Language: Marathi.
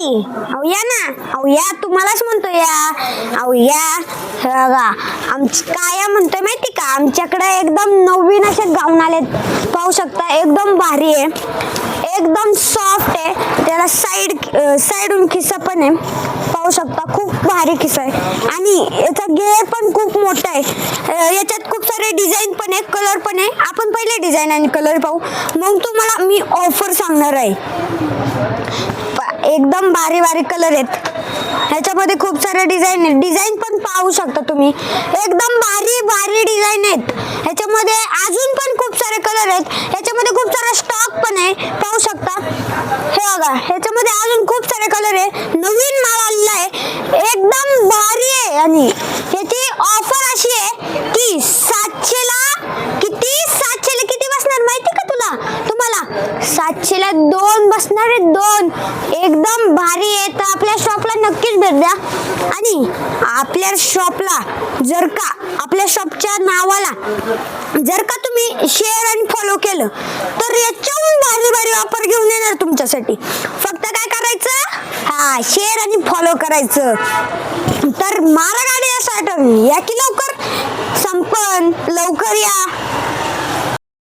की अहो या ना, अहो या, तुम्हालाच म्हणतो या, अहो या. बघा काय म्हणतोय माहिती का, आमच्याकडे एकदम नवीन असे गाऊन आलेत, पाहू शकता. एकदम भारी आहे, एकदम सॉफ्ट आहे. त्याला साईडून खिसा पण आहे, पाहू शकता. खूप भारी खिसा आहे आणि याचा घेर पण खूप मोठा आहे. याच्यात खूप सारे डिझाईन पण आहे, कलर पण आहे. आपण पहिले डिझाईन आणि कलर पाहू, मग तुम्हाला मी ऑफर सांगणार आहे. एकदम भारी भारी कलर आहेत ह्याच्यामध्ये, खूप सारे डिझाईन आहेत. डिझाईन पण पाहू शकता तुम्ही, एकदम भारी भारी डिझाईन आहेत ह्याच्यामध्ये. अजून पण खूप सारे कलर आहेत ह्याच्यामध्ये, खूप सारा स्टॉक पण आहे, पाहू शकता. हे बघा ह्याच्यामध्ये अजून खूप सारे कलर आहे, नवीन माल आलेला आहे, एकदम भारी आहे. आणि ह्याची ऑफर अशी आहे की 700ला किती बसणार माहिती का तुम्हाला 700ला 2 बसणार आहेत, 2. एकदम भारी आहे. तर आपल्या शॉपला नक्कीच भेट द्या. आणि आपल्या शॉपला जर का, आपल्या शॉपच्या नावाला जर का तुम्ही शेअर आणि फॉलो केलं तर याच्याहून भारी भारी ऑफर घेऊन येणार तुमच्यासाठी. फक्त काय करायचं, शेअर आणि फॉलो करायचं. तर मारा गाडी या, या की लवकर संपन, लवकर या.